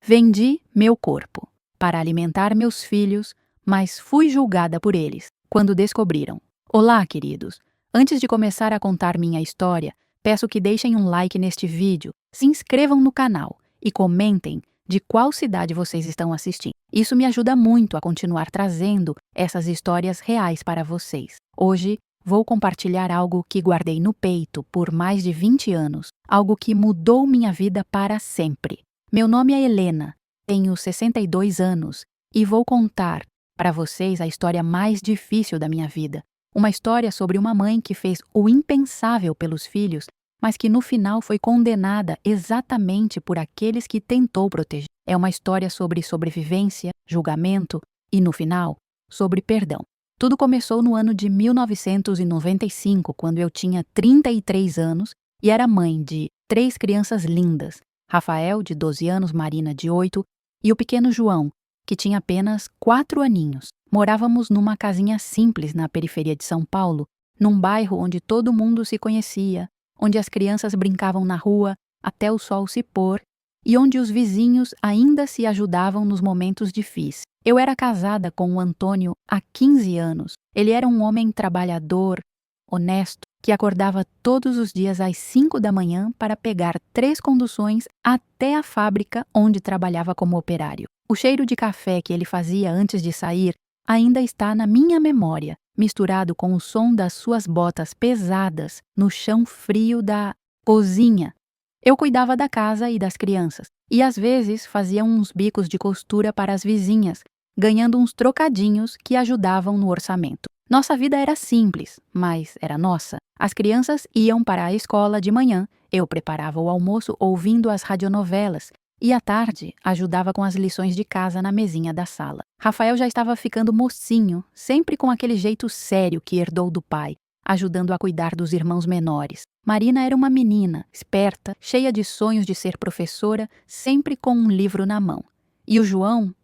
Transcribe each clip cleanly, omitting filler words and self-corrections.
Vendi meu corpo para alimentar meus filhos, mas fui julgada por eles quando descobriram. Olá, queridos! Antes de começar a contar minha história, peço que deixem um like neste vídeo, se inscrevam no canal e comentem de qual cidade vocês estão assistindo. Isso me ajuda muito a continuar trazendo essas histórias reais para vocês. Hoje, vou compartilhar algo que guardei no peito por mais de 20 anos, algo que mudou minha vida para sempre. Meu nome é Helena, tenho 62 anos e vou contar para vocês a história mais difícil da minha vida. Uma história sobre uma mãe que fez o impensável pelos filhos, mas que no final foi condenada exatamente por aqueles que tentou proteger. É uma história sobre sobrevivência, julgamento e, no final, sobre perdão. Tudo começou no ano de 1995, quando eu tinha 33 anos e era mãe de 3 crianças lindas. Rafael, de 12 anos, Marina, de 8, e o pequeno João, que tinha apenas 4 aninhos. Morávamos numa casinha simples na periferia de São Paulo, num bairro onde todo mundo se conhecia, onde as crianças brincavam na rua até o sol se pôr e onde os vizinhos ainda se ajudavam nos momentos difíceis. Eu era casada com o Antônio há 15 anos. Ele era um homem trabalhador, honesto, que acordava todos os dias às 5 da manhã para pegar 3 conduções até a fábrica onde trabalhava como operário. O cheiro de café que ele fazia antes de sair ainda está na minha memória, misturado com o som das suas botas pesadas no chão frio da cozinha. Eu cuidava da casa e das crianças, e às vezes fazia uns bicos de costura para as vizinhas, ganhando uns trocadinhos que ajudavam no orçamento. Nossa vida era simples, mas era nossa. As crianças iam para a escola de manhã, eu preparava o almoço ouvindo as radionovelas, e à tarde ajudava com as lições de casa na mesinha da sala. Rafael já estava ficando mocinho, sempre com aquele jeito sério que herdou do pai, ajudando a cuidar dos irmãos menores. Marina era uma menina, esperta, cheia de sonhos de ser professora, sempre com um livro na mão. E o João,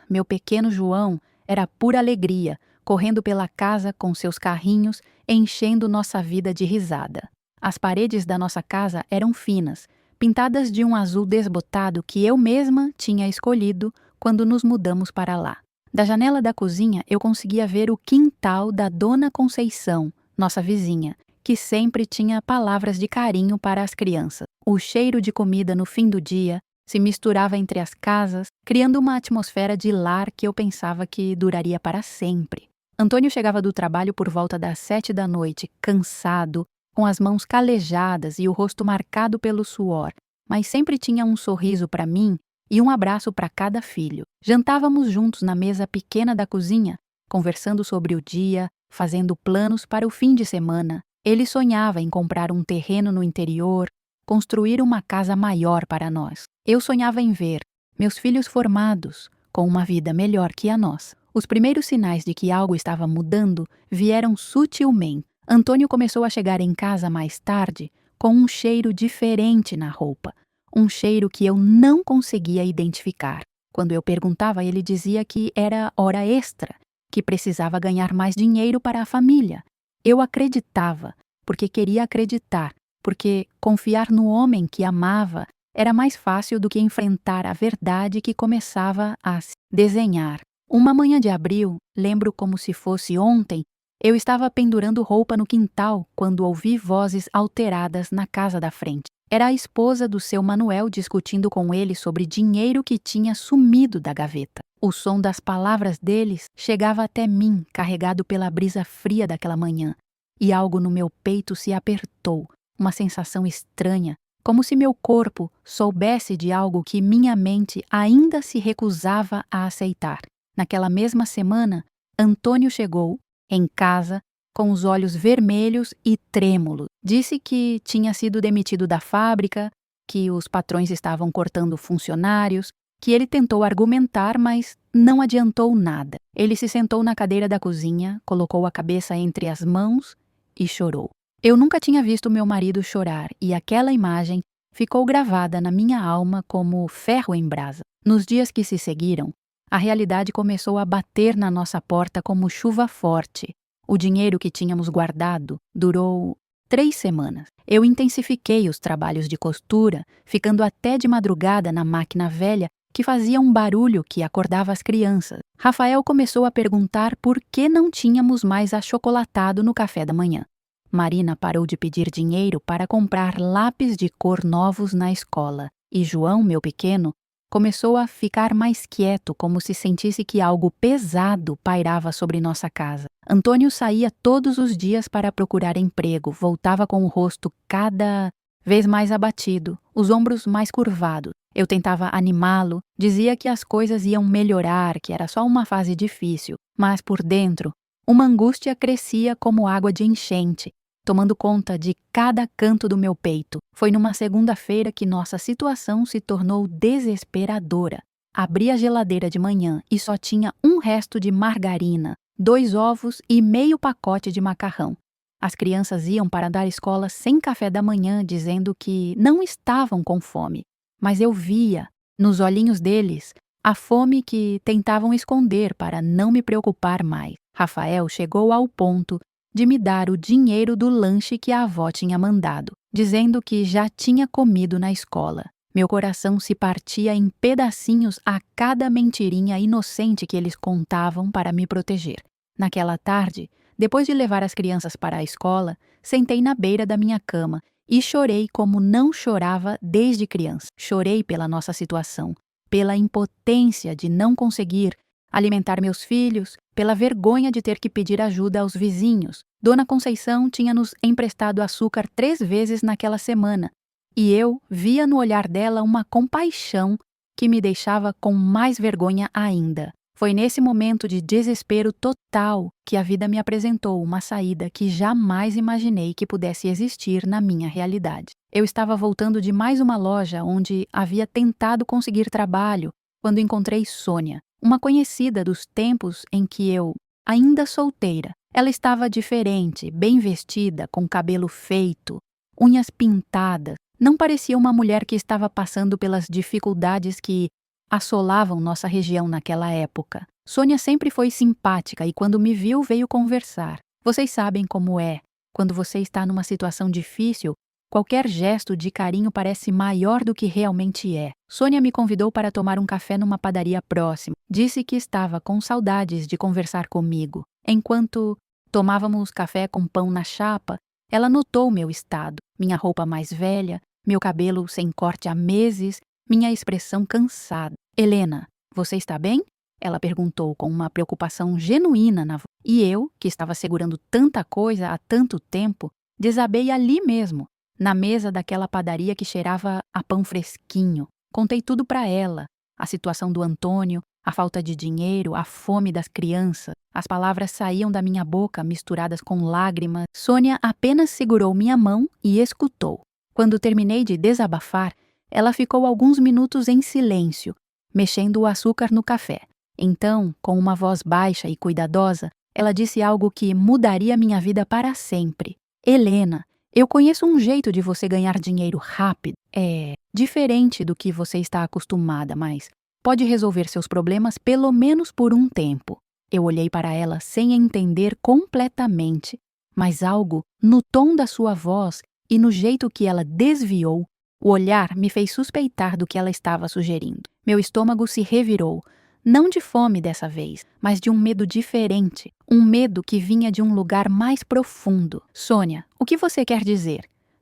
meu pequeno João, era pura alegria, correndo pela casa com seus carrinhos, enchendo nossa vida de risada. As paredes da nossa casa eram finas, pintadas de um azul desbotado que eu mesma tinha escolhido quando nos mudamos para lá. Da janela da cozinha eu conseguia ver o quintal da Dona Conceição, nossa vizinha, que sempre tinha palavras de carinho para as crianças. O cheiro de comida no fim do dia se misturava entre as casas, criando uma atmosfera de lar que eu pensava que duraria para sempre. Antônio chegava do trabalho por volta das 7 da noite, cansado, com as mãos calejadas e o rosto marcado pelo suor, mas sempre tinha um sorriso para mim e um abraço para cada filho. Jantávamos juntos na mesa pequena da cozinha, conversando sobre o dia, fazendo planos para o fim de semana. Ele sonhava em comprar um terreno no interior, construir uma casa maior para nós. Eu sonhava em ver meus filhos formados, com uma vida melhor que a nossa. Os primeiros sinais de que algo estava mudando vieram sutilmente. Antônio começou a chegar em casa mais tarde com um cheiro diferente na roupa, um cheiro que eu não conseguia identificar. Quando eu perguntava, ele dizia que era hora extra, que precisava ganhar mais dinheiro para a família. Eu acreditava, porque queria acreditar, porque confiar no homem que amava era mais fácil do que enfrentar a verdade que começava a se desenhar. Uma manhã de abril, lembro como se fosse ontem, eu estava pendurando roupa no quintal quando ouvi vozes alteradas na casa da frente. Era a esposa do seu Manuel discutindo com ele sobre dinheiro que tinha sumido da gaveta. O som das palavras deles chegava até mim, carregado pela brisa fria daquela manhã, e algo no meu peito se apertou, uma sensação estranha, como se meu corpo soubesse de algo que minha mente ainda se recusava a aceitar. Naquela mesma semana, Antônio chegou em casa, com os olhos vermelhos e trêmulos. Disse que tinha sido demitido da fábrica, que os patrões estavam cortando funcionários, que ele tentou argumentar, mas não adiantou nada. Ele se sentou na cadeira da cozinha, colocou a cabeça entre as mãos e chorou. Eu nunca tinha visto meu marido chorar e aquela imagem ficou gravada na minha alma como ferro em brasa. Nos dias que se seguiram, a realidade começou a bater na nossa porta como chuva forte. O dinheiro que tínhamos guardado durou 3 semanas. Eu intensifiquei os trabalhos de costura, ficando até de madrugada na máquina velha que fazia um barulho que acordava as crianças. Rafael começou a perguntar por que não tínhamos mais achocolatado no café da manhã. Marina parou de pedir dinheiro para comprar lápis de cor novos na escola. E João, meu pequeno, começou a ficar mais quieto, como se sentisse que algo pesado pairava sobre nossa casa. Antônio saía todos os dias para procurar emprego, voltava com o rosto cada vez mais abatido, os ombros mais curvados. Eu tentava animá-lo, dizia que as coisas iam melhorar, que era só uma fase difícil, mas por dentro, uma angústia crescia como água de enchente, tomando conta de cada canto do meu peito. Foi numa segunda-feira que nossa situação se tornou desesperadora. Abri a geladeira de manhã e só tinha um resto de margarina, 2 ovos e meio pacote de macarrão. As crianças iam para dar escola sem café da manhã, dizendo que não estavam com fome. Mas eu via, nos olhinhos deles, a fome que tentavam esconder para não me preocupar mais. Rafael chegou ao ponto de me dar o dinheiro do lanche que a avó tinha mandado, dizendo que já tinha comido na escola. Meu coração se partia em pedacinhos a cada mentirinha inocente que eles contavam para me proteger. Naquela tarde, depois de levar as crianças para a escola, sentei na beira da minha cama e chorei como não chorava desde criança. Chorei pela nossa situação, pela impotência de não conseguir alimentar meus filhos, pela vergonha de ter que pedir ajuda aos vizinhos. Dona Conceição tinha nos emprestado açúcar 3 vezes naquela semana, e eu via no olhar dela uma compaixão que me deixava com mais vergonha ainda. Foi nesse momento de desespero total que a vida me apresentou uma saída que jamais imaginei que pudesse existir na minha realidade. Eu estava voltando de mais uma loja onde havia tentado conseguir trabalho quando encontrei Sônia, uma conhecida dos tempos em que eu, ainda solteira, ela estava diferente, bem vestida, com cabelo feito, unhas pintadas. Não parecia uma mulher que estava passando pelas dificuldades que assolavam nossa região naquela época. Sônia sempre foi simpática e quando me viu veio conversar. Vocês sabem como é. Quando você está numa situação difícil, qualquer gesto de carinho parece maior do que realmente é. Sônia me convidou para tomar um café numa padaria próxima. Disse que estava com saudades de conversar comigo. Enquanto tomávamos café com pão na chapa, ela notou meu estado, minha roupa mais velha, meu cabelo sem corte há meses, minha expressão cansada. Helena, você está bem? Ela perguntou com uma preocupação genuína na voz. E eu, que estava segurando tanta coisa há tanto tempo, desabei ali mesmo, na mesa daquela padaria que cheirava a pão fresquinho. Contei tudo para ela, a situação do Antônio, a falta de dinheiro, a fome das crianças. As palavras saíam da minha boca misturadas com lágrimas. Sônia apenas segurou minha mão e escutou. Quando terminei de desabafar, ela ficou alguns minutos em silêncio, mexendo o açúcar no café. Então, com uma voz baixa e cuidadosa, ela disse algo que mudaria minha vida para sempre. Helena, eu conheço um jeito de você ganhar dinheiro rápido. É diferente do que você está acostumada, mas pode resolver seus problemas pelo menos por um tempo. Eu olhei para ela sem entender completamente, mas algo no tom da sua voz e no jeito que ela desviou, o olhar me fez suspeitar do que ela estava sugerindo. Meu estômago se revirou, não de fome dessa vez, mas de um medo diferente, um medo que vinha de um lugar mais profundo. Sônia, o que você quer dizer?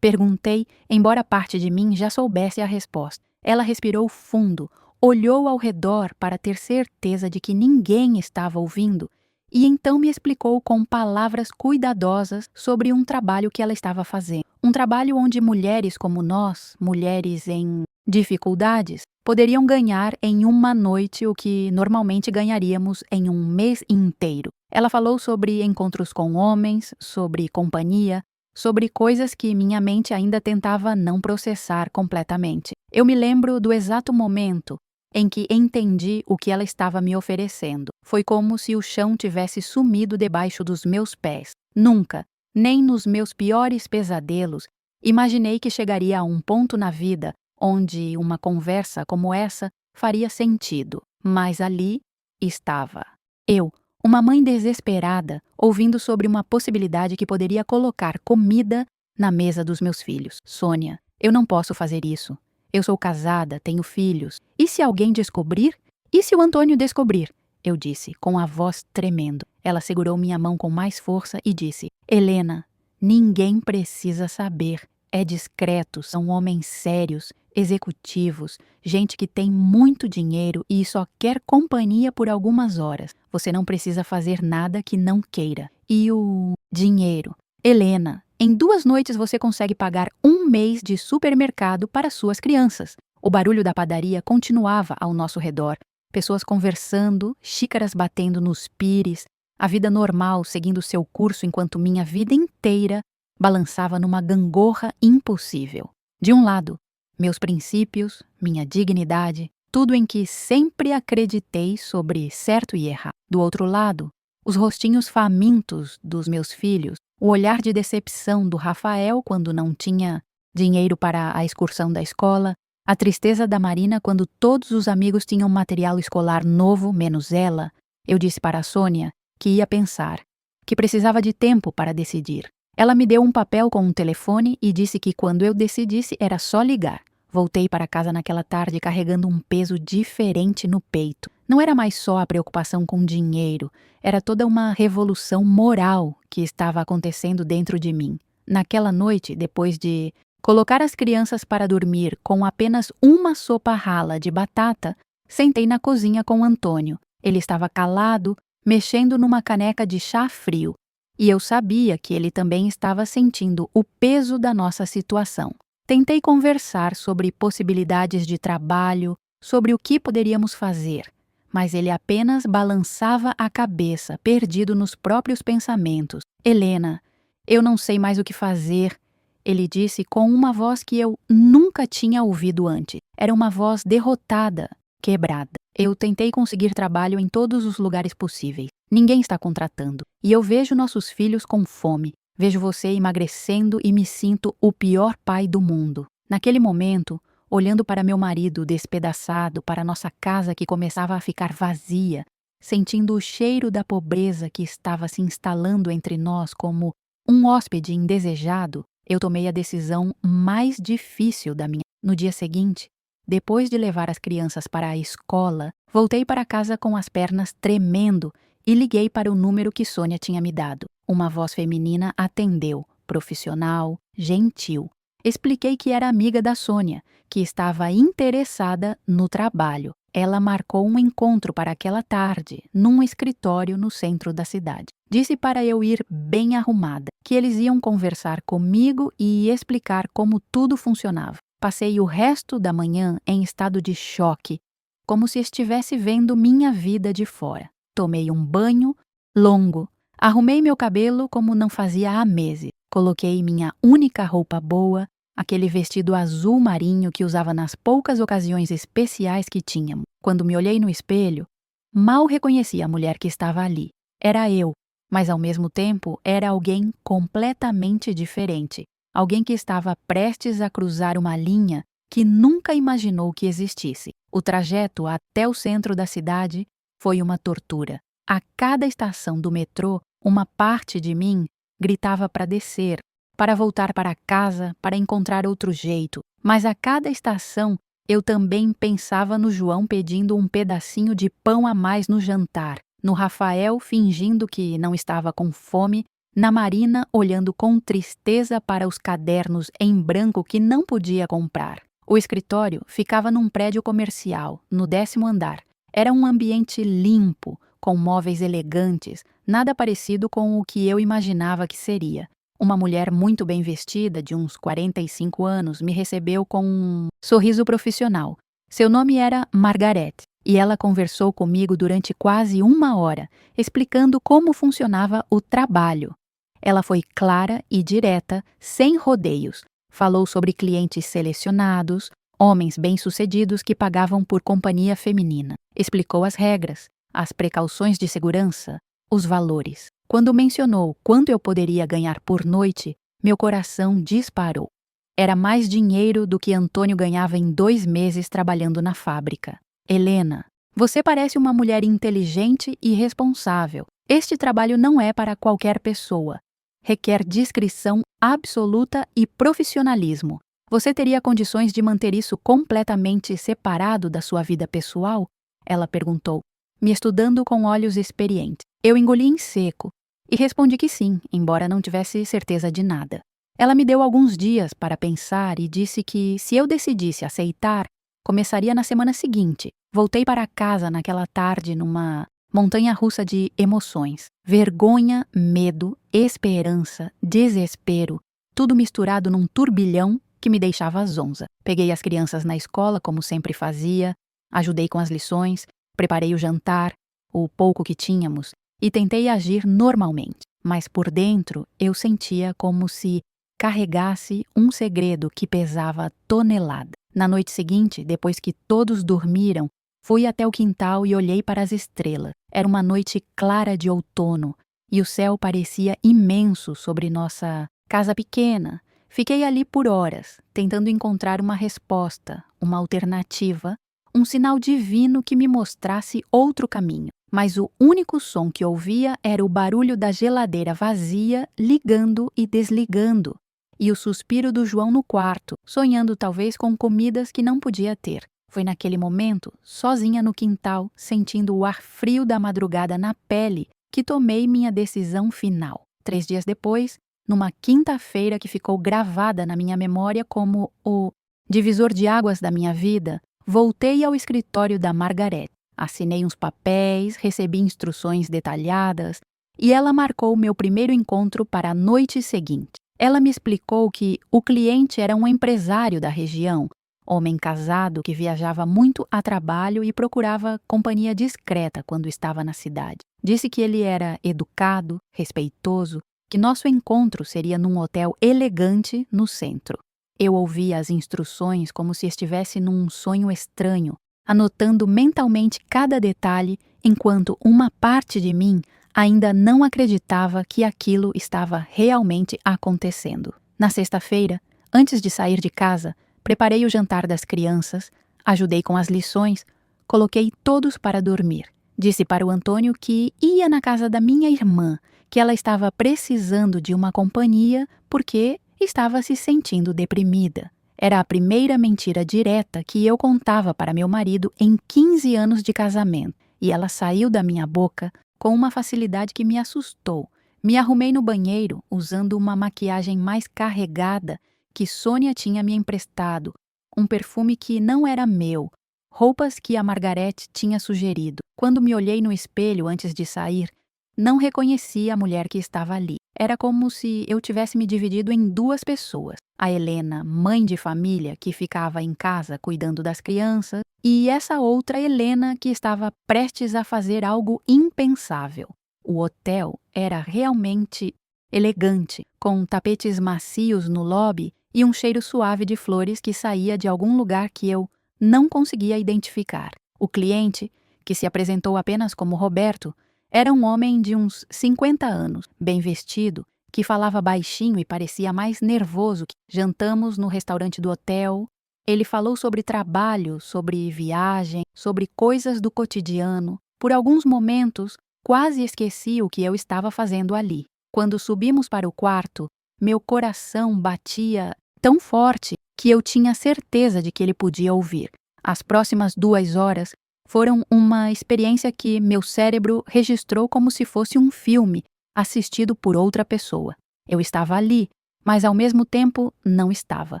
Perguntei, embora parte de mim já soubesse a resposta. Ela respirou fundo, olhou ao redor para ter certeza de que ninguém estava ouvindo e então me explicou com palavras cuidadosas sobre um trabalho que ela estava fazendo. Um trabalho onde mulheres como nós, mulheres em dificuldades, poderiam ganhar em uma noite o que normalmente ganharíamos em um mês inteiro. Ela falou sobre encontros com homens, sobre companhia, sobre coisas que minha mente ainda tentava não processar completamente. Eu me lembro do exato momento em que entendi o que ela estava me oferecendo. Foi como se o chão tivesse sumido debaixo dos meus pés. Nunca, nem nos meus piores pesadelos, imaginei que chegaria a um ponto na vida onde uma conversa como essa faria sentido. Mas ali estava. Eu, uma mãe desesperada, ouvindo sobre uma possibilidade que poderia colocar comida na mesa dos meus filhos. Sônia, eu não posso fazer isso. Eu sou casada, tenho filhos. E se alguém descobrir? E se o Antônio descobrir? Eu disse, com a voz tremendo. Ela segurou minha mão com mais força e disse: Helena, ninguém precisa saber. É discreto, são homens sérios, executivos, gente que tem muito dinheiro e só quer companhia por algumas horas. Você não precisa fazer nada que não queira. E o dinheiro? Helena, em 2 noites você consegue pagar 1 mês de supermercado para suas crianças. O barulho da padaria continuava ao nosso redor. Pessoas conversando, xícaras batendo nos pires, a vida normal seguindo seu curso enquanto minha vida inteira balançava numa gangorra impossível. De um lado, meus princípios, minha dignidade, tudo em que sempre acreditei sobre certo e errado. Do outro lado, os rostinhos famintos dos meus filhos, o olhar de decepção do Rafael quando não tinha dinheiro para a excursão da escola, a tristeza da Marina quando todos os amigos tinham material escolar novo, menos ela. Eu disse para a Sônia que ia pensar, que precisava de tempo para decidir. Ela me deu um papel com um telefone e disse que quando eu decidisse era só ligar. Voltei para casa naquela tarde carregando um peso diferente no peito. Não era mais só a preocupação com dinheiro, era toda uma revolução moral que estava acontecendo dentro de mim. Naquela noite, depois de colocar as crianças para dormir com apenas uma sopa rala de batata, sentei na cozinha com Antônio. Ele estava calado, mexendo numa caneca de chá frio. E eu sabia que ele também estava sentindo o peso da nossa situação. Tentei conversar sobre possibilidades de trabalho, sobre o que poderíamos fazer, mas ele apenas balançava a cabeça, perdido nos próprios pensamentos. Helena, eu não sei mais o que fazer, ele disse com uma voz que eu nunca tinha ouvido antes. Era uma voz derrotada, quebrada. Eu tentei conseguir trabalho em todos os lugares possíveis. Ninguém está contratando. E eu vejo nossos filhos com fome. Vejo você emagrecendo e me sinto o pior pai do mundo. Naquele momento, olhando para meu marido despedaçado, para nossa casa que começava a ficar vazia, sentindo o cheiro da pobreza que estava se instalando entre nós como um hóspede indesejado, eu tomei a decisão mais difícil da minha. No dia seguinte, depois de levar as crianças para a escola, voltei para casa com as pernas tremendo e liguei para o número que Sônia tinha me dado. Uma voz feminina atendeu, profissional, gentil. Expliquei que era amiga da Sônia, que estava interessada no trabalho. Ela marcou um encontro para aquela tarde, num escritório no centro da cidade. Disse para eu ir bem arrumada, que eles iam conversar comigo e explicar como tudo funcionava. Passei o resto da manhã em estado de choque, como se estivesse vendo minha vida de fora. Tomei um banho longo, arrumei meu cabelo como não fazia há meses. Coloquei minha única roupa boa, aquele vestido azul marinho que usava nas poucas ocasiões especiais que tínhamos. Quando me olhei no espelho, mal reconheci a mulher que estava ali. Era eu, mas ao mesmo tempo era alguém completamente diferente. Alguém que estava prestes a cruzar uma linha que nunca imaginou que existisse. O trajeto até o centro da cidade foi uma tortura. A cada estação do metrô, uma parte de mim gritava para descer, para voltar para casa, para encontrar outro jeito. Mas a cada estação, eu também pensava no João pedindo um pedacinho de pão a mais no jantar, no Rafael fingindo que não estava com fome, na Marina olhando com tristeza para os cadernos em branco que não podia comprar. O escritório ficava num prédio comercial, no 10º andar. Era um ambiente limpo, com móveis elegantes, nada parecido com o que eu imaginava que seria. Uma mulher muito bem vestida, de uns 45 anos, me recebeu com um sorriso profissional. Seu nome era Margaret, e ela conversou comigo durante quase 1 hora, explicando como funcionava o trabalho. Ela foi clara e direta, sem rodeios. Falou sobre clientes selecionados, homens bem-sucedidos que pagavam por companhia feminina. Explicou as regras, as precauções de segurança, os valores. Quando mencionou quanto eu poderia ganhar por noite, meu coração disparou. Era mais dinheiro do que Antônio ganhava em 2 meses trabalhando na fábrica. Helena, você parece uma mulher inteligente e responsável. Este trabalho não é para qualquer pessoa. Requer discrição absoluta e profissionalismo. Você teria condições de manter isso completamente separado da sua vida pessoal? Ela perguntou, me estudando com olhos experientes. Eu engoli em seco e respondi que sim, embora não tivesse certeza de nada. Ela me deu alguns dias para pensar e disse que, se eu decidisse aceitar, começaria na semana seguinte. Voltei para casa naquela tarde numa montanha-russa de emoções. Vergonha, medo, esperança, desespero, tudo misturado num turbilhão que me deixava zonza. Peguei as crianças na escola, como sempre fazia, ajudei com as lições, preparei o jantar, o pouco que tínhamos, e tentei agir normalmente. Mas por dentro eu sentia como se carregasse um segredo que pesava tonelada. Na noite seguinte, depois que todos dormiram, fui até o quintal e olhei para as estrelas. Era uma noite clara de outono e o céu parecia imenso sobre nossa casa pequena. Fiquei ali por horas, tentando encontrar uma resposta, uma alternativa, um sinal divino que me mostrasse outro caminho. Mas o único som que ouvia era o barulho da geladeira vazia, ligando e desligando, e o suspiro do João no quarto, sonhando talvez com comidas que não podia ter. Foi naquele momento, sozinha no quintal, sentindo o ar frio da madrugada na pele, que tomei minha decisão final. 3 dias depois, numa quinta-feira que ficou gravada na minha memória como o divisor de águas da minha vida, voltei ao escritório da Margarete. Assinei uns papéis, recebi instruções detalhadas e ela marcou meu primeiro encontro para a noite seguinte. Ela me explicou que o cliente era um empresário da região, homem casado que viajava muito a trabalho e procurava companhia discreta quando estava na cidade. Disse que ele era educado, respeitoso, que nosso encontro seria num hotel elegante no centro. Eu ouvia as instruções como se estivesse num sonho estranho, anotando mentalmente cada detalhe, enquanto uma parte de mim ainda não acreditava que aquilo estava realmente acontecendo. Na sexta-feira, antes de sair de casa, preparei o jantar das crianças, ajudei com as lições, coloquei todos para dormir. Disse para o Antônio que ia na casa da minha irmã, que ela estava precisando de uma companhia porque estava se sentindo deprimida. Era a primeira mentira direta que eu contava para meu marido em 15 anos de casamento, e ela saiu da minha boca com uma facilidade que me assustou. Me arrumei no banheiro usando uma maquiagem mais carregada que Sônia tinha me emprestado, um perfume que não era meu, roupas que a Margarete tinha sugerido. Quando me olhei no espelho antes de sair, não reconheci a mulher que estava ali. Era como se eu tivesse me dividido em 2 pessoas. A Helena, mãe de família, que ficava em casa cuidando das crianças, e essa outra Helena que estava prestes a fazer algo impensável. O hotel era realmente elegante, com tapetes macios no lobby e um cheiro suave de flores que saía de algum lugar que eu não conseguia identificar. O cliente, que se apresentou apenas como Roberto, era um homem de uns 50 anos, bem vestido, que falava baixinho e parecia mais nervoso. Jantamos no restaurante do hotel. Ele falou sobre trabalho, sobre viagem, sobre coisas do cotidiano. Por alguns momentos, quase esqueci o que eu estava fazendo ali. Quando subimos para o quarto, meu coração batia tão forte que eu tinha certeza de que ele podia ouvir. As próximas 2 horas foram uma experiência que meu cérebro registrou como se fosse um filme assistido por outra pessoa. Eu estava ali, mas ao mesmo tempo não estava.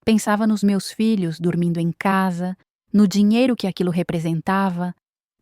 Pensava nos meus filhos dormindo em casa, no dinheiro que aquilo representava,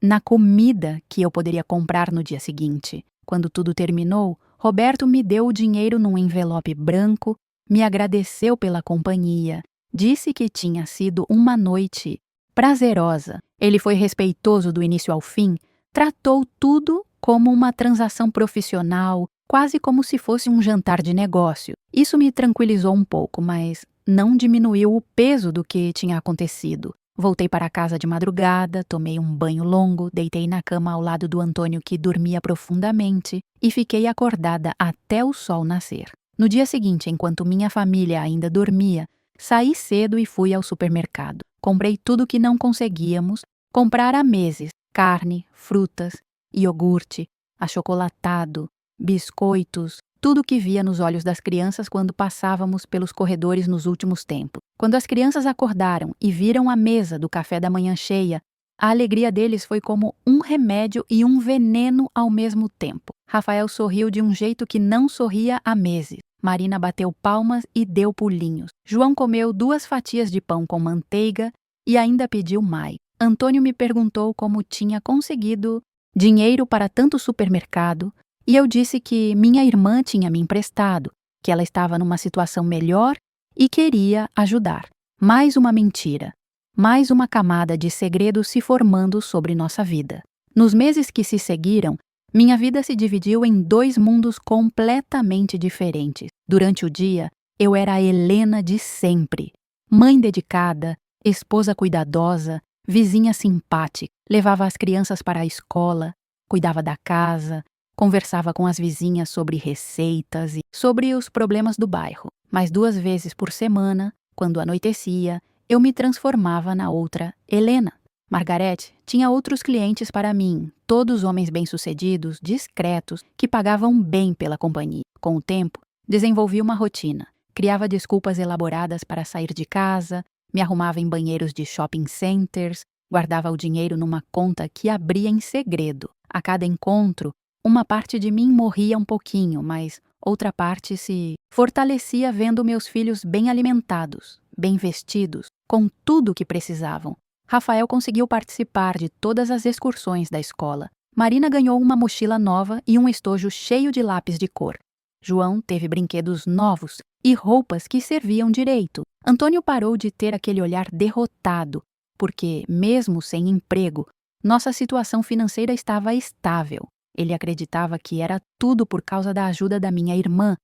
na comida que eu poderia comprar no dia seguinte. Quando tudo terminou, Roberto me deu o dinheiro num envelope branco, me agradeceu pela companhia, disse que tinha sido uma noite prazerosa. Ele foi respeitoso do início ao fim, tratou tudo como uma transação profissional, quase como se fosse um jantar de negócio. Isso me tranquilizou um pouco, mas não diminuiu o peso do que tinha acontecido. Voltei para casa de madrugada, tomei um banho longo, deitei na cama ao lado do Antônio, que dormia profundamente, e fiquei acordada até o sol nascer. No dia seguinte, enquanto minha família ainda dormia, saí cedo e fui ao supermercado. Comprei tudo que não conseguíamos comprar há meses: carne, frutas, iogurte, achocolatado, biscoitos, tudo o que via nos olhos das crianças quando passávamos pelos corredores nos últimos tempos. Quando as crianças acordaram e viram a mesa do café da manhã cheia, a alegria deles foi como um remédio e um veneno ao mesmo tempo. Rafael sorriu de um jeito que não sorria há meses. Marina bateu palmas e deu pulinhos. João comeu 2 fatias de pão com manteiga e ainda pediu mais. Antônio me perguntou como tinha conseguido dinheiro para tanto supermercado e eu disse que minha irmã tinha me emprestado, que ela estava numa situação melhor e queria ajudar. Mais uma mentira. Mais uma camada de segredos se formando sobre nossa vida. Nos meses que se seguiram, minha vida se dividiu em 2 mundos completamente diferentes. Durante o dia, eu era a Helena de sempre. Mãe dedicada, esposa cuidadosa, vizinha simpática. Levava as crianças para a escola, cuidava da casa, conversava com as vizinhas sobre receitas e sobre os problemas do bairro. Mas 2 vezes por semana, quando anoitecia, eu me transformava na outra Helena. Margarete tinha outros clientes para mim, todos homens bem-sucedidos, discretos, que pagavam bem pela companhia. Com o tempo, desenvolvi uma rotina. Criava desculpas elaboradas para sair de casa, me arrumava em banheiros de shopping centers, guardava o dinheiro numa conta que abria em segredo. A cada encontro, uma parte de mim morria um pouquinho, mas outra parte se fortalecia vendo meus filhos bem alimentados, bem vestidos, com tudo o que precisavam. Rafael conseguiu participar de todas as excursões da escola. Marina ganhou uma mochila nova e um estojo cheio de lápis de cor. João teve brinquedos novos e roupas que serviam direito. Antônio parou de ter aquele olhar derrotado, porque, mesmo sem emprego, nossa situação financeira estava estável. Ele acreditava que era tudo por causa da ajuda da minha irmã,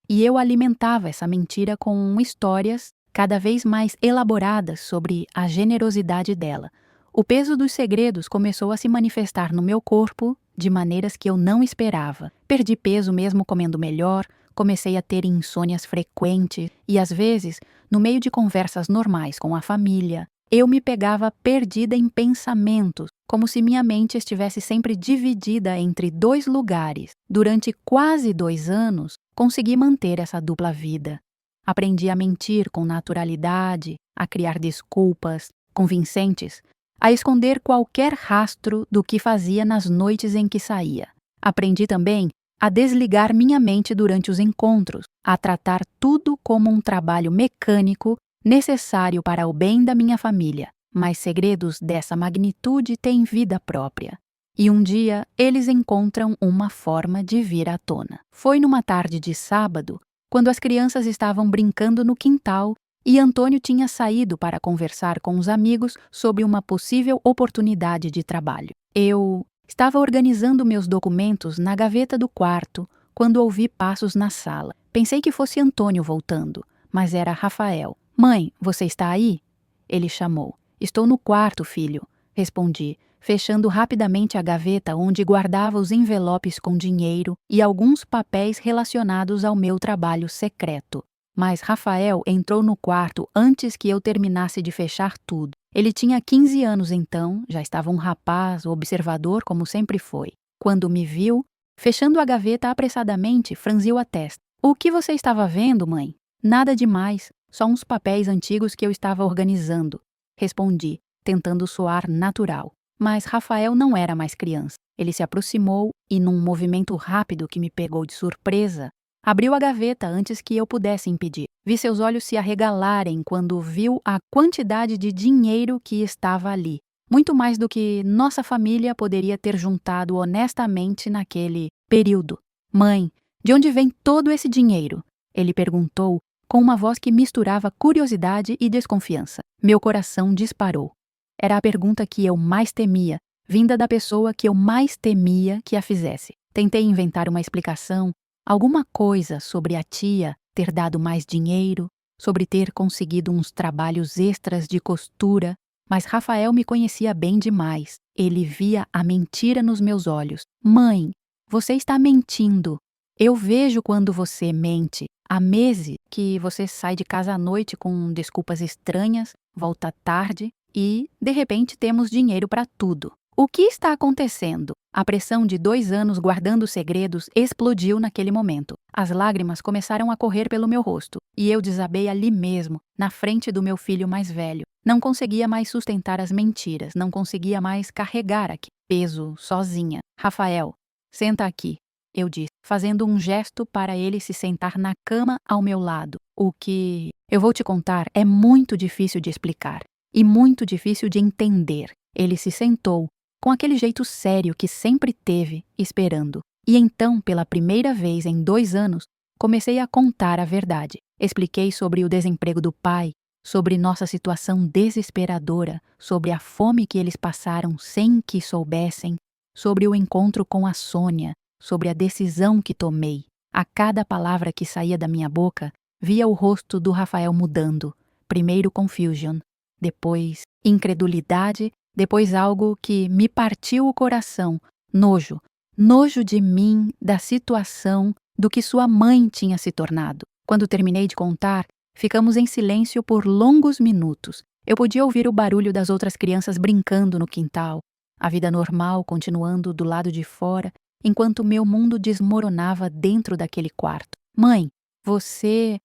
e eu alimentava essa mentira com histórias cada vez mais elaboradas sobre a generosidade dela. O peso dos segredos começou a se manifestar no meu corpo de maneiras que eu não esperava. Perdi peso mesmo comendo melhor, comecei a ter insônias frequentes e, às vezes, no meio de conversas normais com a família, eu me pegava perdida em pensamentos, como se minha mente estivesse sempre dividida entre 2 lugares. Durante quase 2 anos, consegui manter essa dupla vida. Aprendi a mentir com naturalidade, a criar desculpas convincentes, a esconder qualquer rastro do que fazia nas noites em que saía. Aprendi também a desligar minha mente durante os encontros, a tratar tudo como um trabalho mecânico necessário para o bem da minha família. Mas segredos dessa magnitude têm vida própria. E um dia eles encontram uma forma de vir à tona. Foi numa tarde de sábado, quando as crianças estavam brincando no quintal e Antônio tinha saído para conversar com os amigos sobre uma possível oportunidade de trabalho. Eu estava organizando meus documentos na gaveta do quarto quando ouvi passos na sala. Pensei que fosse Antônio voltando, mas era Rafael. "Mãe, você está aí?" Ele chamou. "Estou no quarto, filho", respondi, fechando rapidamente a gaveta onde guardava os envelopes com dinheiro e alguns papéis relacionados ao meu trabalho secreto. Mas Rafael entrou no quarto antes que eu terminasse de fechar tudo. Ele tinha 15 anos então, já estava um rapaz observador como sempre foi. Quando me viu, fechando a gaveta apressadamente, franziu a testa. "O que você estava vendo, mãe?" "Nada demais, só uns papéis antigos que eu estava organizando", respondi, tentando soar natural. Mas Rafael não era mais criança. Ele se aproximou e, num movimento rápido que me pegou de surpresa, abriu a gaveta antes que eu pudesse impedir. Vi seus olhos se arregalarem quando viu a quantidade de dinheiro que estava ali. Muito mais do que nossa família poderia ter juntado honestamente naquele período. "Mãe, de onde vem todo esse dinheiro?" Ele perguntou com uma voz que misturava curiosidade e desconfiança. Meu coração disparou. Era a pergunta que eu mais temia, vinda da pessoa que eu mais temia que a fizesse. Tentei inventar uma explicação, alguma coisa sobre a tia ter dado mais dinheiro, sobre ter conseguido uns trabalhos extras de costura, mas Rafael me conhecia bem demais. Ele via a mentira nos meus olhos. "Mãe, você está mentindo. Eu vejo quando você mente. Há meses que você sai de casa à noite com desculpas estranhas, volta tarde e, de repente, temos dinheiro para tudo. O que está acontecendo?" A pressão de 2 anos guardando segredos explodiu naquele momento. As lágrimas começaram a correr pelo meu rosto, e eu desabei ali mesmo, na frente do meu filho mais velho. Não conseguia mais sustentar as mentiras, não conseguia mais carregar aquele peso sozinha. Rafael, senta aqui, eu disse, fazendo um gesto para ele se sentar na cama ao meu lado. O que eu vou te contar é muito difícil de explicar e muito difícil de entender. Ele se sentou, com aquele jeito sério que sempre teve, esperando. E então, pela primeira vez em 2 anos, comecei a contar a verdade. Expliquei sobre o desemprego do pai, sobre nossa situação desesperadora, sobre a fome que eles passaram sem que soubessem, sobre o encontro com a Sônia, sobre a decisão que tomei. A cada palavra que saía da minha boca, via o rosto do Rafael mudando. Primeiro confusion, depois incredulidade, depois algo que me partiu o coração, nojo. Nojo de mim, da situação, do que sua mãe tinha se tornado. Quando terminei de contar, ficamos em silêncio por longos minutos. Eu podia ouvir o barulho das outras crianças brincando no quintal, a vida normal continuando do lado de fora, enquanto meu mundo desmoronava dentro daquele quarto. Mãe, você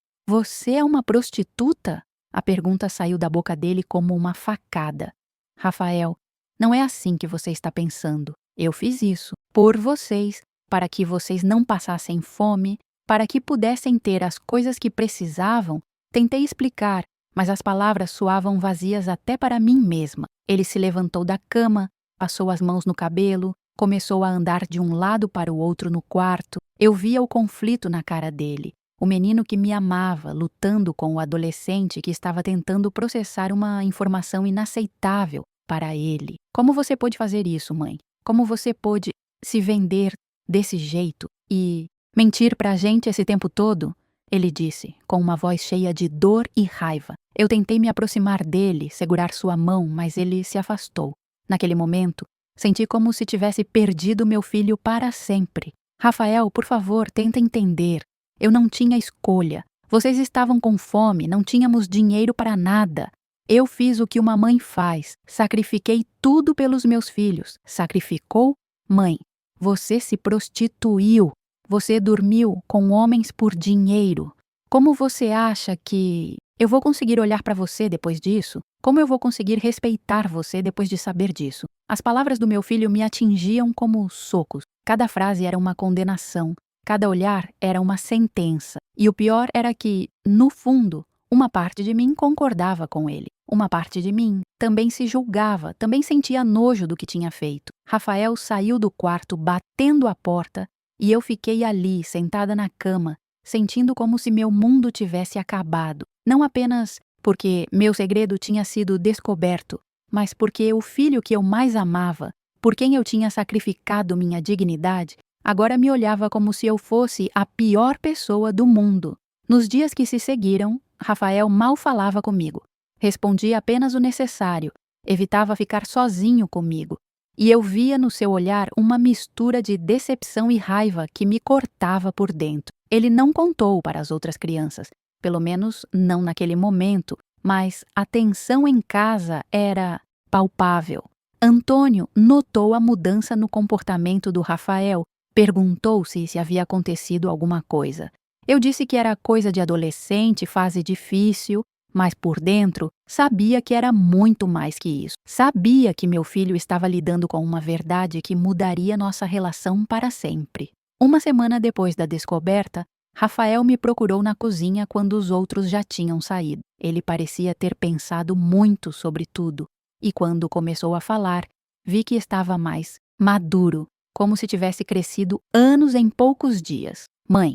é uma prostituta? A pergunta saiu da boca dele como uma facada. Rafael, não é assim que você está pensando. Eu fiz isso por vocês, para que vocês não passassem fome, para que pudessem ter as coisas que precisavam. Tentei explicar, mas as palavras soavam vazias até para mim mesma. Ele se levantou da cama, passou as mãos no cabelo, começou a andar de um lado para o outro no quarto. Eu via o conflito na cara dele. O menino que me amava, lutando com o adolescente que estava tentando processar uma informação inaceitável para ele. Como você pôde fazer isso, mãe? Como você pôde se vender desse jeito e mentir pra gente esse tempo todo? Ele disse, com uma voz cheia de dor e raiva. Eu tentei me aproximar dele, segurar sua mão, mas ele se afastou. Naquele momento, senti como se tivesse perdido meu filho para sempre. Rafael, por favor, tenta entender. Eu não tinha escolha. Vocês estavam com fome, não tínhamos dinheiro para nada. Eu fiz o que uma mãe faz. Sacrifiquei tudo pelos meus filhos. Sacrificou? Mãe, você se prostituiu. Você dormiu com homens por dinheiro. Como você acha que eu vou conseguir olhar para você depois disso? Como eu vou conseguir respeitar você depois de saber disso? As palavras do meu filho me atingiam como socos. Cada frase era uma condenação. Cada olhar era uma sentença. E o pior era que, no fundo, uma parte de mim concordava com ele. Uma parte de mim também se julgava, também sentia nojo do que tinha feito. Rafael saiu do quarto batendo a porta e eu fiquei ali, sentada na cama, sentindo como se meu mundo tivesse acabado. Não apenas porque meu segredo tinha sido descoberto, mas porque o filho que eu mais amava, por quem eu tinha sacrificado minha dignidade, agora me olhava como se eu fosse a pior pessoa do mundo. Nos dias que se seguiram, Rafael mal falava comigo. Respondia apenas o necessário, evitava ficar sozinho comigo. E eu via no seu olhar uma mistura de decepção e raiva que me cortava por dentro. Ele não contou para as outras crianças, pelo menos não naquele momento, mas a tensão em casa era palpável. Antônio notou a mudança no comportamento do Rafael. Perguntou-se se havia acontecido alguma coisa. Eu disse que era coisa de adolescente, fase difícil, mas por dentro sabia que era muito mais que isso. Sabia que meu filho estava lidando com uma verdade que mudaria nossa relação para sempre. Uma semana depois da descoberta, Rafael me procurou na cozinha quando os outros já tinham saído. Ele parecia ter pensado muito sobre tudo, e quando começou a falar, vi que estava mais maduro, como se tivesse crescido anos em poucos dias. Mãe,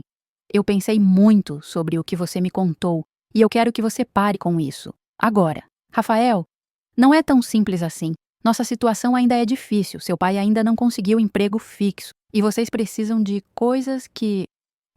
eu pensei muito sobre o que você me contou e eu quero que você pare com isso. Agora. Rafael, não é tão simples assim. Nossa situação ainda é difícil, seu pai ainda não conseguiu emprego fixo e vocês precisam de coisas que...